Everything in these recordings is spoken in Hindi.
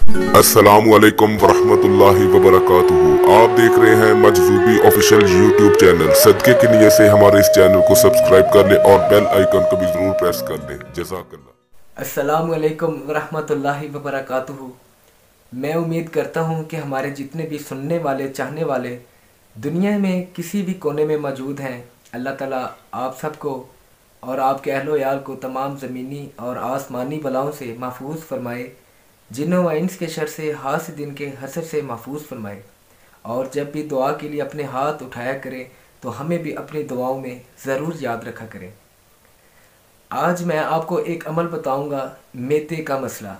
अस्सलामुअलैकुम वरहमतुल्लाहि वबरकातुहू। आप देख रहे हैं मजज़ूबी ऑफिशियल यूट्यूब चैनल। सदके की नियत से हमारे इस चैनल को सब्सक्राइब कर लें और बेल आइकन को भी ज़रूर प्रेस कर लें। जज़ाकल्लाह। अस्सलामुअलैकुम वरहमतुल्लाहि वबरकातुहू। मैं उम्मीद करता हूँ कि हमारे जितने भी सुनने वाले चाहने वाले दुनिया में किसी भी कोने में मौजूद हैं, अल्लाह ताला आप सबको और आपके अहलो याल को तमाम ज़मीनी और आसमानी बलाओं से महफूज फरमाए, जिन्हों व इंस के शर से, हासिदिन के हसद से महफूज फरमाए। और जब भी दुआ के लिए अपने हाथ उठाया करें तो हमें भी अपनी दुआओं में ज़रूर याद रखा करें। आज मैं आपको एक अमल बताऊंगा, मैदे का मसला।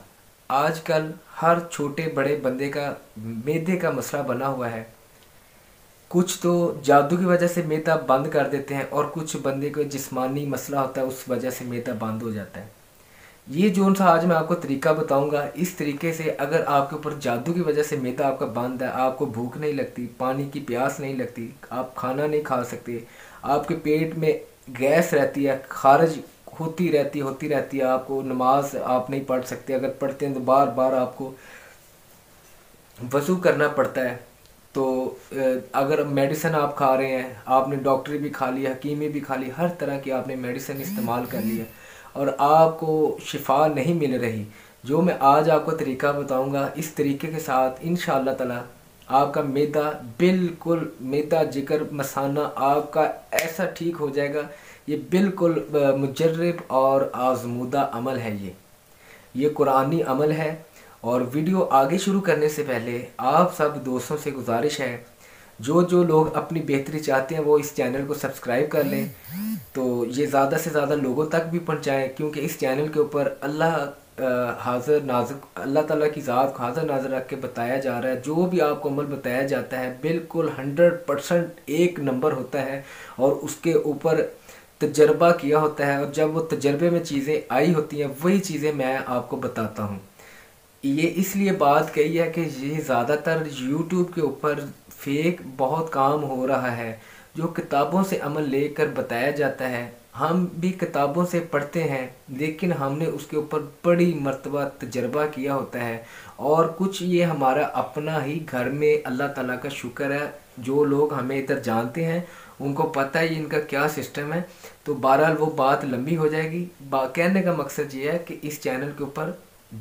आजकल हर छोटे बड़े बंदे का मैदे का मसला बना हुआ है। कुछ तो जादू की वजह से मैदा बंद कर देते हैं और कुछ बंदे को जिस्मानी मसला होता है, उस वजह से मैदा बंद हो जाता है। ये जोन सा आज मैं आपको तरीका बताऊंगा, इस तरीके से अगर आपके ऊपर जादू की वजह से मैदा आपका बंद है, आपको भूख नहीं लगती, पानी की प्यास नहीं लगती, आप खाना नहीं खा सकते, आपके पेट में गैस रहती है, खारिज होती रहती है, आपको नमाज आप नहीं पढ़ सकते, अगर पढ़ते हैं तो बार बार आपको वज़ू करना पड़ता है। तो अगर मेडिसिन आप खा रहे हैं, आपने डॉक्टरी भी खा लिया, हकीमी भी खा ली, हर तरह की आपने मेडिसिन इस्तेमाल कर लिया और आपको शिफा नहीं मिल रही, जो मैं आज आपको तरीका बताऊंगा, इस तरीके के साथ इंशाअल्लाह ताला आपका मैदा बिल्कुल, मैदा जिगर मसाना आपका ऐसा ठीक हो जाएगा। ये बिल्कुल मुजर्रब और आजमूदा अमल है। ये कुरानी अमल है। और वीडियो आगे शुरू करने से पहले आप सब दोस्तों से गुजारिश है, जो लोग अपनी बेहतरी चाहते हैं वो इस चैनल को सब्सक्राइब कर लें, तो ये ज़्यादा से ज़्यादा लोगों तक भी पहुँचाएँ, क्योंकि इस चैनल के ऊपर हाज़िर नाज़िर अल्लाह ताला की ज़ात को हाज़िर नाज़िर रख के बताया जा रहा है। जो भी आपको अमल बताया जाता है बिल्कुल 100% एक नंबर होता है और उसके ऊपर तजर्बा किया होता है, और जब वो तजर्बे में चीज़ें आई होती हैं वही चीज़ें मैं आपको बताता हूँ। ये इसलिए बात कही है कि ये ज़्यादातर यूट्यूब के ऊपर फेक बहुत काम हो रहा है, जो किताबों से अमल लेकर बताया जाता है। हम भी किताबों से पढ़ते हैं, लेकिन हमने उसके ऊपर बड़ी मर्तबा तजर्बा किया होता है, और कुछ ये हमारा अपना ही घर में अल्लाह ताला का शुक्र है, जो लोग हमें इधर जानते हैं उनको पता है इनका क्या सिस्टम है। तो बहरहाल वो बात लंबी हो जाएगी। कहने का मकसद ये है कि इस चैनल के ऊपर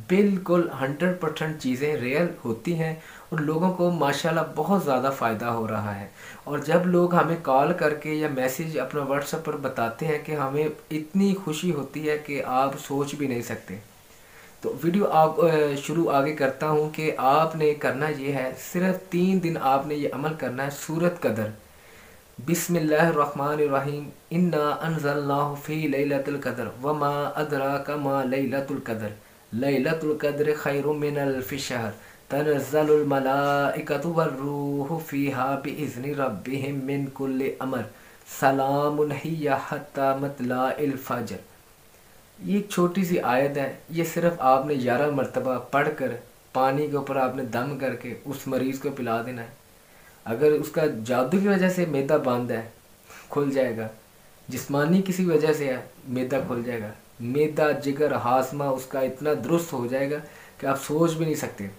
बिल्कुल 100% चीज़ें रियल होती हैं और लोगों को माशाल्लाह बहुत ज़्यादा फ़ायदा हो रहा है। और जब लोग हमें कॉल करके या मैसेज अपना व्हाट्सएप पर बताते हैं कि हमें इतनी खुशी होती है कि आप सोच भी नहीं सकते। तो वीडियो आप शुरू आगे करता हूँ कि आपने करना ये है, सिर्फ 3 दिन आपने ये अमल करना है। सूरत कदर, बिस्मिल्लाहिर्रहमानिर्रहीम, इन्ना अनज़लनाहु फ़ी लैलतुल क़द्र वमा अदराका मा लैलतुल क़द्र लैलतुल क़द्र खैरुम मिन अल्फ़ि शहर तनज़्ज़लुल मलाइकतु वर्रूहु फ़ीहा बिइज़्नि रब्बिहिम मिन कुल्लि अमर सलामुन हिय हत्ता मतलाइल फ़ज्र। ये एक छोटी सी आयत है। ये सिर्फ आपने 11 मरतबा पढ़कर पानी के ऊपर आपने दम करके उस मरीज़ को पिला देना है। अगर उसका जादू की वजह से मैदा बंद है, खुल जाएगा। जिस्मानी किसी वजह से है, मैदा खुल जाएगा। मैदा जिगर हाजमा उसका इतना दुरुस्त हो जाएगा कि आप सोच भी नहीं सकते।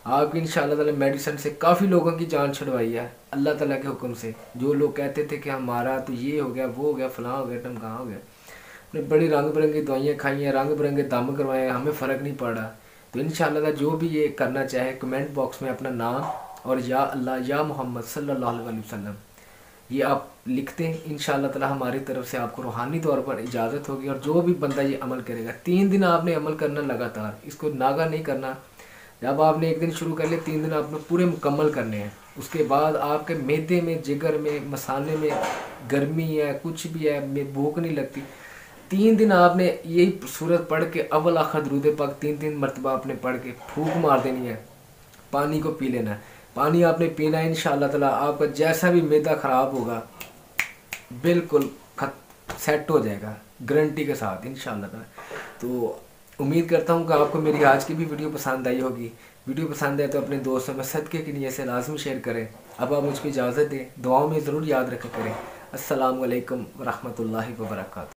आपकी इंशाअल्लाह ताला मेडिसिन से काफ़ी लोगों की जान छुड़वाई है अल्लाह ताला के हुक्म से। जो लोग कहते थे कि हमारा तो ये हो गया, वो हो गया, फलां हो गया, टमकां हो गया, हमने बड़ी रंग बिरंगी दवाइयाँ खाई हैं, रंग बिरंगे दम करवाए हैं, हमें फ़र्क नहीं पड़ा। तो इंशाअल्लाह ताला जो भी ये करना चाहे कमेंट बॉक्स में अपना नाम और या अल्लाह या मोहम्मद सल्लल्लाहु अलैहि वसल्लम ये आप लिखते हैं, इंशाअल्लाह ताला हमारी तरफ से आपको रूहानी तौर पर इजाज़त होगी। और जो भी बंदा ये अमल करेगा, 3 दिन आपने अमल करना लगातार, इसको नागा नहीं करना। जब आपने एक दिन शुरू कर लिया, 3 दिन आपने पूरे मुकम्मल करने हैं। उसके बाद आपके मैदे में, जिगर में, मसाले में गर्मी है, कुछ भी है, भूख नहीं लगती। 3 दिन आपने यही सूरत पढ़ के अव्वल आखिर दुरूद पाक 3 मरतबा आपने पढ़ के फूंक मार देनी है। पानी को पी लेना है। पानी आपने पीना है, इंशाअल्लाह ताला आपका जैसा भी मैदा ख़राब होगा बिल्कुल सेट हो जाएगा, गारंटी के साथ इंशाअल्लाह ताला। तो उम्मीद करता हूँ कि आपको मेरी आज की भी वीडियो पसंद आई होगी। वीडियो पसंद आए तो अपने दोस्तों में सदके की नियत से लाजमी शेयर करें। अब आप मुझको इजाज़त दें, दुआओं में ज़रूर याद रखा करें। अस्सलामु अलैकुम वरहमतुल्लाहि वबरकातुहू।